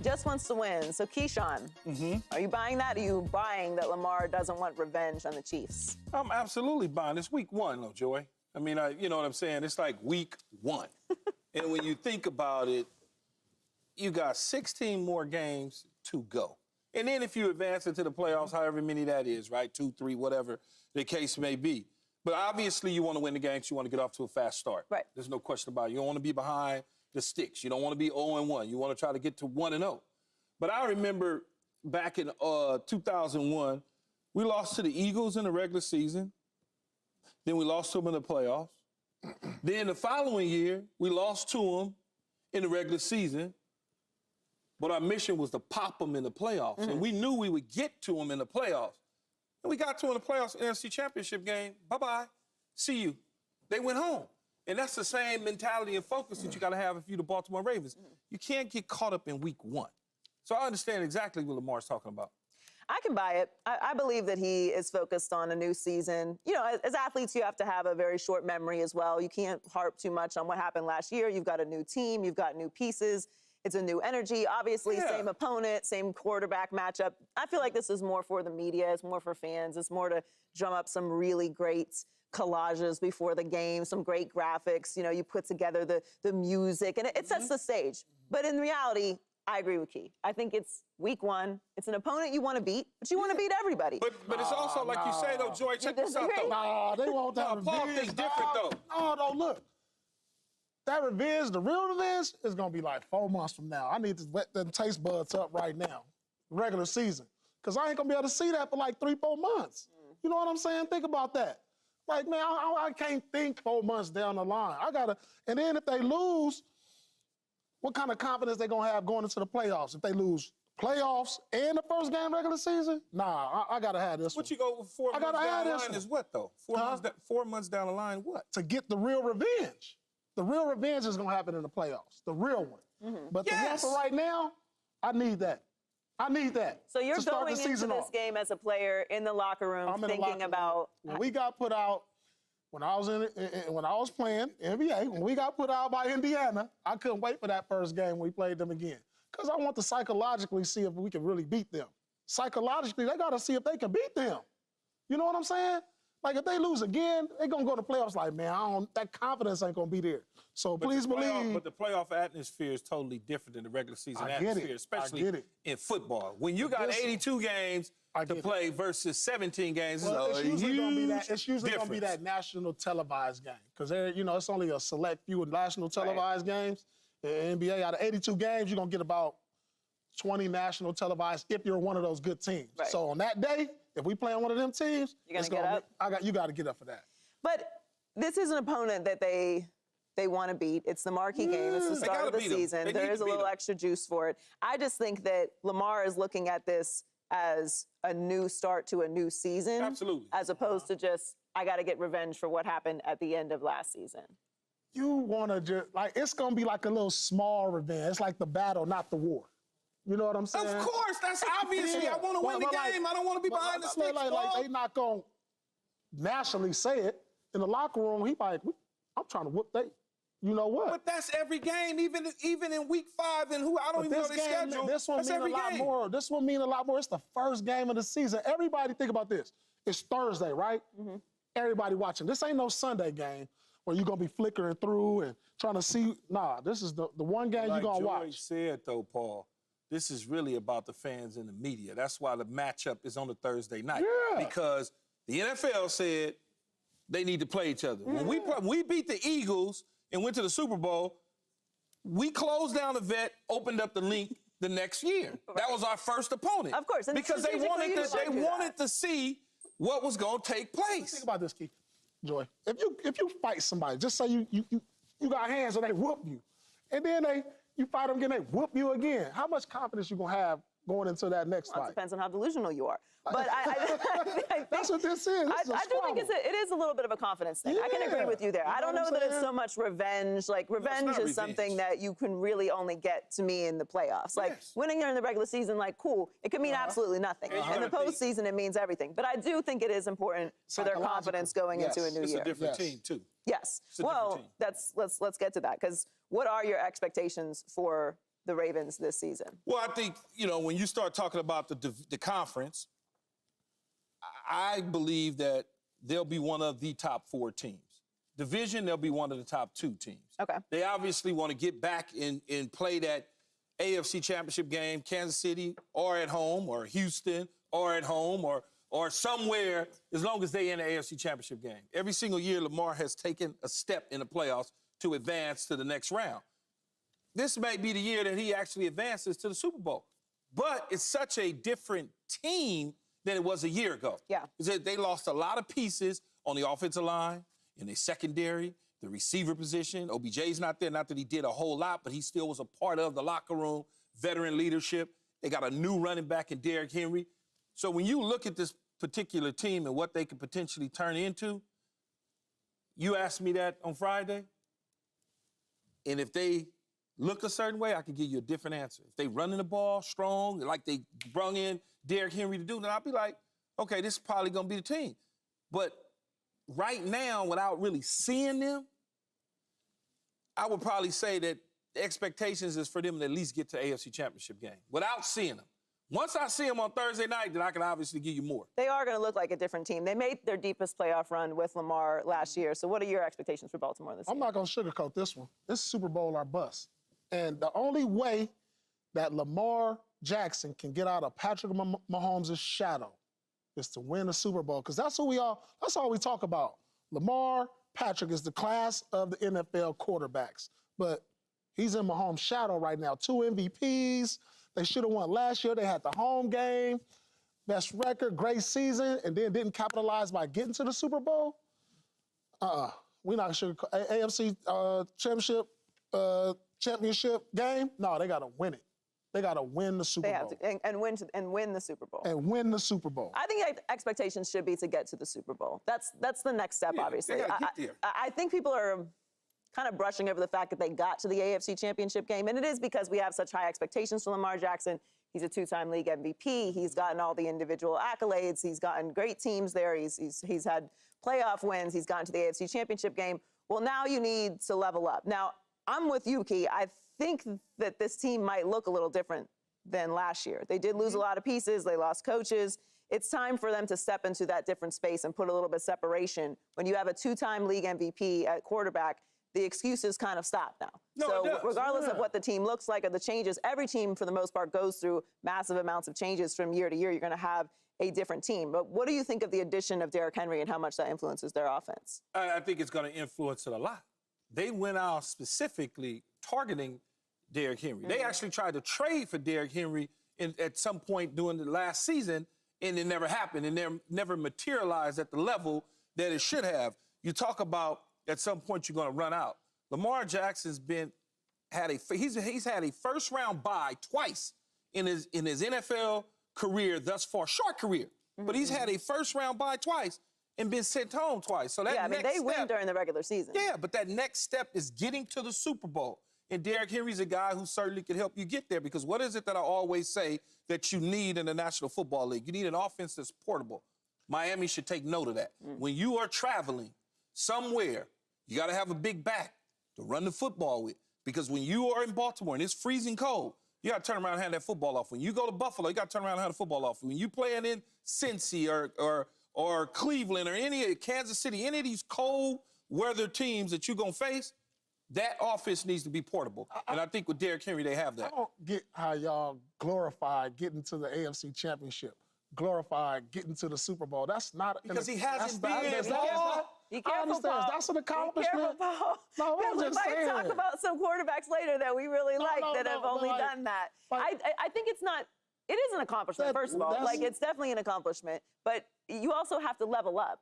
just wants to win. So, Keyshawn, are you buying that? Are you buying that Lamar doesn't want revenge on the Chiefs? I'm absolutely buying. It's week one, though, Joy. I mean, you know what I'm saying? It's like week one. And when you think about it, you got 16 more games to go. And then if you advance into the playoffs, however many that is, right? 2, 3, whatever the case may be. But obviously you want to win the games. You want to get off to a fast start. Right. There's no question about it. You don't want to be behind the sticks. You don't want to be 0-1. You want to try to get to 1-0. But I remember back in 2001, we lost to the Eagles in the regular season. Then we lost to them in the playoffs. Then the following year, we lost to them in the regular season. But our mission was to pop them in the playoffs. And we knew we would get to them in the playoffs. And we got to them in the playoffs, AFC Championship game. Bye-bye. See you. They went home. And that's the same mentality and focus that you got to have if you're the Baltimore Ravens. You can't get caught up in week one. So I understand exactly what Lamar's talking about. I can buy it. I believe that he is focused on a new season. You know, as athletes, you have to have a very short memory as well. You can't harp too much on what happened last year. You've got a new team. You've got new pieces. It's a new energy. Obviously, same opponent, same quarterback matchup. I feel like this is more for the media. It's more for fans. It's more to drum up some really great collages before the game, some great graphics. You know, you put together the music, and it sets the stage. But in reality, I agree with Key. I think it's week one. It's an opponent you want to beat, but you want to beat everybody. But it's also, like you say, though, Joy, check this out, though. Nah, they won't have revenge. Paul thinks different, though. No, look. That revenge, the real revenge, is going to be like 4 months from now. I need to wet them taste buds up right now, regular season. Because I ain't going to be able to see that for like 3, 4 months. You know what I'm saying? Think about that. Like, man, I can't think 4 months down the line. I got to, and then if they lose, what kind of confidence they going to have going into the playoffs? If they lose playoffs and the first game regular season? Nah, I got to have this one. What you go 4 months down the line is what, though? 4 months down the line, what? To get the real revenge. The real revenge is going to happen in the playoffs, the real one. But the one for right now, I need that. I need that. So you're going into this game as a player in the locker room thinking about... When we got put out, when I was playing NBA, when we got put out by Indiana, I couldn't wait for that first game when we played them again. Because I want to psychologically see if we can really beat them. Psychologically, they got to see if they can beat them. You know what I'm saying? Like, if they lose again, they're going to go to the playoffs like, man, that confidence ain't going to be there. So please believe. But the playoff atmosphere is totally different than the regular season atmosphere, especially in football. When you got 82 games to play versus 17 games, it's usually going to be that national televised game. Because, you know, it's only a select few national televised games. In the NBA, out of 82 games, you're going to get about 20 national televised if you're one of those good teams. Right. So on that day, if we play on one of them teams, you're gonna get up? You got to get up for that. But this is an opponent that they want to beat. It's the marquee game. It's the start of the season. There is a little extra juice for it. I just think that Lamar is looking at this as a new start to a new season. Absolutely. As opposed to just, I got to get revenge for what happened at the end of last season. You want to just, like, it's going to be like a little small revenge. It's like the battle, not the war. You know what I'm saying? Of course, that's obviously. I want to win the game. I don't want to be behind the sticks. Like they not going to nationally say it. In the locker room, he like, I'm trying to whoop they. You know what? But that's every game, even in week 5, and I don't even know their schedule. This one means a lot more. This one means a lot more. It's the first game of the season. Everybody think about this. It's Thursday, right? Everybody watching. This ain't no Sunday game where you're going to be flickering through and trying to see. Nah, this is the one game you're going to watch. Like Joy said, though, Paul, this is really about the fans and the media. That's why the matchup is on a Thursday night. Yeah. Because the NFL said they need to play each other. When we beat the Eagles and went to the Super Bowl, we closed down the vet, opened up the link the next year. Right. That was our first opponent. Of course. And because they wanted to see what was going to take place. Think about this, Keith. Joy. If you fight somebody, just say you got hands and they whoop you, and then you fight them again, they whoop you again. How much confidence you gonna have going into that next fight? It depends on how delusional you are. But I think that's what this is. I do think it is a little bit of a confidence thing. I can agree with you there. I don't know that it's so much revenge. Like, revenge is something that you can really only get, to me, in the playoffs. Like, winning in the regular season, like, cool. It could mean absolutely nothing. In the postseason, it means everything. But I do think it is important for their confidence going into a new year. It's a different team, too. Yes. Well, let's get to that, because what are your expectations for the Ravens this season? Well, I think, when you start talking about the conference, I believe that they'll be one of the top 4 teams. Division, they'll be one of the top 2 teams. Okay. They obviously want to get back and play that AFC Championship game, Kansas City, or at home, or Houston, or at home, or somewhere, as long as they're in the AFC Championship game. Every single year, Lamar has taken a step in the playoffs to advance to the next round. This may be the year that he actually advances to the Super Bowl. But it's such a different team than it was a year ago. Yeah. They lost a lot of pieces on the offensive line, in the secondary, the receiver position. OBJ's not there. Not that he did a whole lot, but he still was a part of the locker room, veteran leadership. They got a new running back in Derrick Henry. So when you look at this particular team and what they could potentially turn into, you asked me that on Friday, and if they look a certain way, I could give you a different answer. If they running the ball strong, like they brung in Derrick Henry to do, then I'll be like, okay, this is probably going to be the team. But right now, without really seeing them, I would probably say that the expectations is for them to at least get to the AFC Championship game without seeing them. Once I see them on Thursday night, then I can obviously give you more. They are going to look like a different team. They made their deepest playoff run with Lamar last year. So what are your expectations for Baltimore this year? I'm not going to sugarcoat this one. This is Super Bowl or bust. And the only way that Lamar Jackson can get out of Patrick Mahomes' shadow is to win the Super Bowl, because that's all we talk about. Lamar, Patrick is the class of the NFL quarterbacks. But he's in Mahomes' shadow right now. 2 MVPs. They should have won last year. They had the home game, best record, great season, and then didn't capitalize by getting to the Super Bowl. We're not sure. AFC championship game? No, they got to win it. They got to win the Super Bowl. They have to, and win the Super Bowl. And win the Super Bowl. I think expectations should be to get to the Super Bowl. That's the next step, obviously. They gotta get there. I think people are kind of brushing over the fact that they got to the AFC Championship game, and it is because we have such high expectations for Lamar Jackson. He's a 2-time league MVP. He's gotten all the individual accolades. He's gotten great teams there. He's had playoff wins. He's gotten to the AFC Championship game. Well, now you need to level up. Now, I'm with you, Key. I think that this team might look a little different than last year. They did lose a lot of pieces. They lost coaches. It's time for them to step into that different space and put a little bit of separation. When you have a 2-time league MVP at quarterback, the excuses kind of stop now. No, so regardless of what the team looks like or the changes, every team for the most part goes through massive amounts of changes from year to year. You're going to have a different team. But what do you think of the addition of Derrick Henry and how much that influences their offense? I think it's going to influence it a lot. They went out specifically targeting Derrick Henry. They actually tried to trade for Derrick Henry at some point during the last season, and it never happened, and never materialized at the level that it should have. You talk about at some point you're going to run out. Lamar Jackson's he's had a first-round bye twice in his NFL career thus far, short career. But he's had a first-round bye twice and been sent home twice. So that they win during the regular season. Yeah, but that next step is getting to the Super Bowl. And Derrick Henry's a guy who certainly can help you get there, because what is it that I always say that you need in the National Football League? You need an offense that's portable. Miami should take note of that. When you are traveling somewhere, you got to have a big back to run the football with, because when you are in Baltimore and it's freezing cold, you got to turn around and hand that football off. When you go to Buffalo, you got to turn around and hand the football off. When you playing in Cincy or Cleveland or Kansas City, any of these cold weather teams that you're going to face, that offense needs to be portable. And I think with Derrick Henry, they have that. I don't get how y'all glorify getting to the AFC Championship, glorify getting to the Super Bowl. That's not... Because he hasn't been. Be careful, I understand. Paul. That's an accomplishment. Be careful, Paul. No, I'm we just might saying. talk about some quarterbacks later that we really have only done that. I think it's not... It is an accomplishment, first of all. It's definitely an accomplishment. But you also have to level up.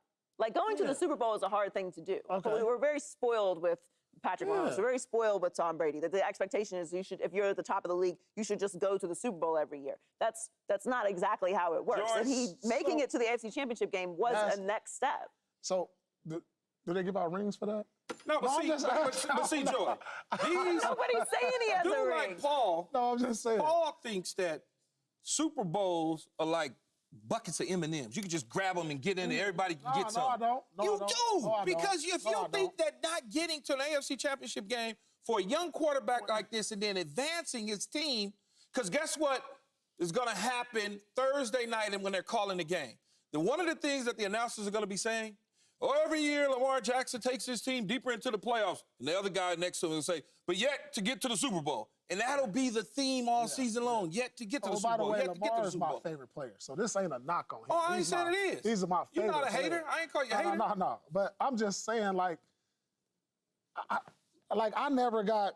Going to the Super Bowl is a hard thing to do. Okay. We're very spoiled with Patrick Mahomes. We're very spoiled with Tom Brady. That the expectation is if you're at the top of the league, you should just go to the Super Bowl every year. That's not exactly how it works. George, and making it to the AFC Championship game was a next step. So, do they give out rings for that? No, but see, Joy, Nobody's saying he has a dude ring. like Paul, No, I'm just saying. Paul thinks that Super Bowls are like buckets of M&Ms. You can just grab them and get in there. Everybody can get some. No, I don't. You do, because if you think that not getting to the AFC Championship game for a young quarterback like this and then advancing his team, because guess what is going to happen Thursday night and when they're calling the game? Then one of the things that the announcers are going to be saying, every year Lamar Jackson takes his team deeper into the playoffs. And the other guy next to him will say, but yet to get to the Super Bowl. And that'll be the theme all season long, yet to get to the Super Bowl. By the way, Lamar is my favorite player, so this ain't a knock on him. Oh, I ain't saying it is. He's my favorite You're not a hater. player. I ain't call you a hater. No. But I'm just saying, like, I never got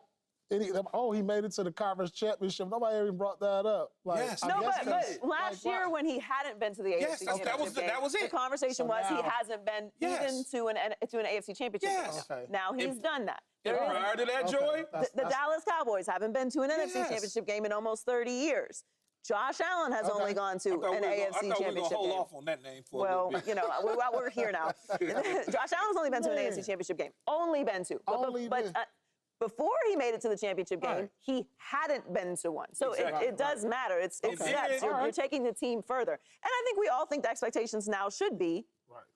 any, he made it to the conference championship. Nobody even brought that up. Like, yes. No, but last year when he hadn't been to the AFC Championship that was it. The conversation was he hasn't been even to an AFC Championship game. Okay. Now he's done that. Prior to that, Joy, the Dallas Cowboys haven't been to an NFC Championship game in almost 30 years. Josh Allen has only gone to an AFC Championship game. I thought we were going to hold off on that name for a little bit. You know, we're here now. Josh Allen's only been to an AFC Championship game. Only been to. But before he made it to the championship game, he hadn't been to one. So it does matter. It's steps. You're taking the team further. And I think we all think the expectations now should be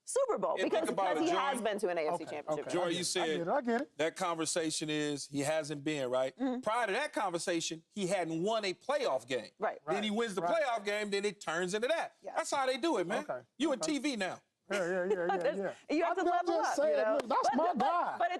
Super Bowl because he has been to an AFC Championship game. Joy, you said I get it. That conversation is he hasn't been, right? Prior to that conversation, he hadn't won a playoff game. Right. Then he wins the playoff game, then it turns into that. Yeah. That's how they do it, man. You in TV now. Yeah. You have to level up. Saying, look, that's my guy. But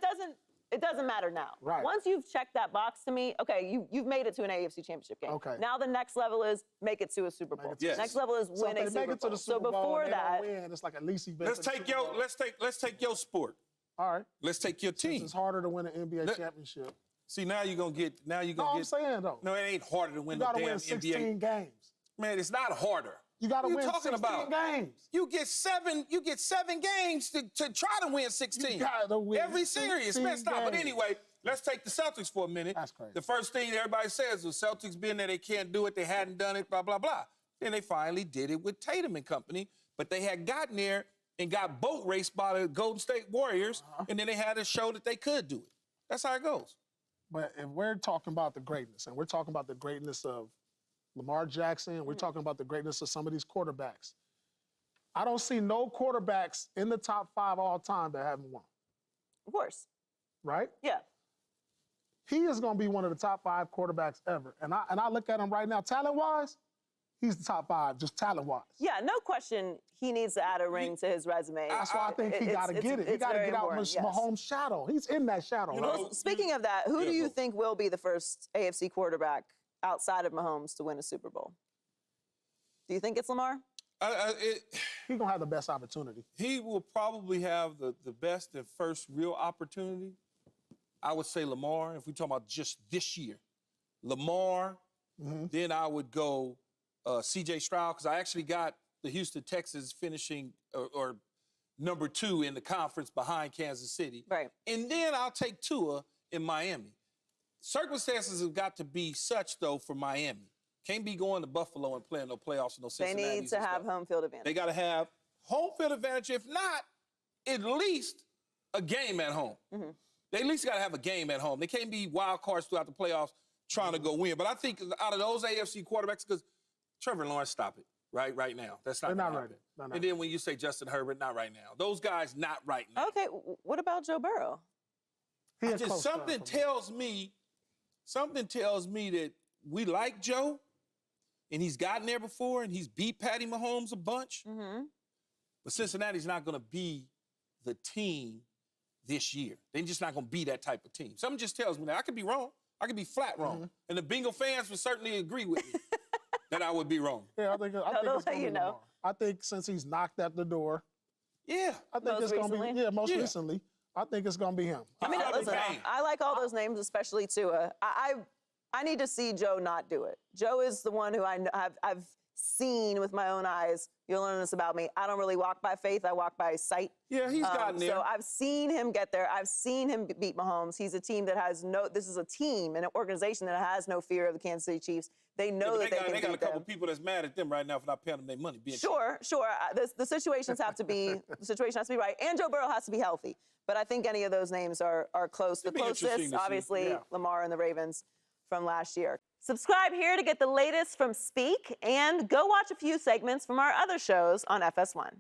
it doesn't matter now. Right. Once you've checked that box to me, okay, you've made it to an AFC Championship game. Okay. Now the next level is make it to a Super Bowl. Yes. Next level is win a Super Bowl. Make it to the Super Bowl, so before that, win, it's like at least let's take your sport. All right. Let's take your team. It's harder to win an NBA championship. See, now you're gonna get. I'm saying though. No, it ain't harder to win the damn win 16 NBA games. Man, it's not harder. You got to win talking 16 about? games. You get seven games to try to win 16. You got to win every series. Man, stop. games. But anyway, let's take the Celtics for a minute. That's crazy. The first thing everybody says is Celtics being there, they can't do it, they hadn't done it, blah, blah, blah. Then they finally did it with Tatum and company, but they had gotten there and got boat raced by the Golden State Warriors, and then they had to show that they could do it. That's how it goes. But if we're talking about the greatness, and we're talking about the greatness of Lamar Jackson, we're talking about the greatness of some of these quarterbacks. I don't see no quarterbacks in the top 5 all time that haven't won. of course. Right? Yeah. He is going to be one of the top 5 quarterbacks ever. And I look at him right now, talent-wise, he's the top 5, just talent-wise. Yeah, no question he needs to add a ring to his resume. That's why I think he got to get it. He got to get out Mahomes' shadow. He's in that shadow. Well, speaking of that, who do you think will be the first AFC quarterback outside of Mahomes to win a Super Bowl? Do you think it's Lamar? He's going to have the best opportunity. He will probably have the best and first real opportunity. I would say Lamar, if we talk about just this year. Lamar, then I would go C.J. Stroud, because I actually got the Houston Texans finishing or number 2 in the conference behind Kansas City. Right. And then I'll take Tua in Miami. Circumstances have got to be such, though, for Miami. Can't be going to Buffalo and playing no playoffs and no Cincinnati. They need to have home field advantage. They got to have home field advantage, if not, at least a game at home. They at least got to have a game at home. They can't be wild cards throughout the playoffs trying to go win. But I think out of those AFC quarterbacks, because Trevor Lawrence, stop it, right now. That's not not ready. Not and then when you say Justin Herbert, not right now. Those guys, not right now. Okay, what about Joe Burrow? Something tells me that we like Joe, and he's gotten there before, and he's beat Patty Mahomes a bunch. But Cincinnati's not going to be the team this year. They're just not going to be that type of team. Something just tells me that. I could be wrong. I could be flat wrong. And the Bengal fans would certainly agree with me that I would be wrong. Yeah, I think it's going to be Lamar. I think since he's knocked at the door. Yeah. I think it's going to be, most recently. I think it's going to be him. I mean, listen, I like all those names, especially Tua. I need to see Joe not do it. Joe is the one who I've seen with my own eyes. You'll learn this about me. I don't really walk by faith. I walk by sight. Yeah, he's gotten there. So I've seen him get there. I've seen him beat Mahomes. He's a team that has this is a team and an organization that has no fear of the Kansas City Chiefs. They know that they can beat them. They got a couple people that's mad at them right now for not paying them their money. Sure. The situations have to be right, and Joe Burrow has to be healthy. But I think any of those names are close. The closest, obviously, Lamar and the Ravens from last year. Subscribe here to get the latest from Speak, and go watch a few segments from our other shows on FS1.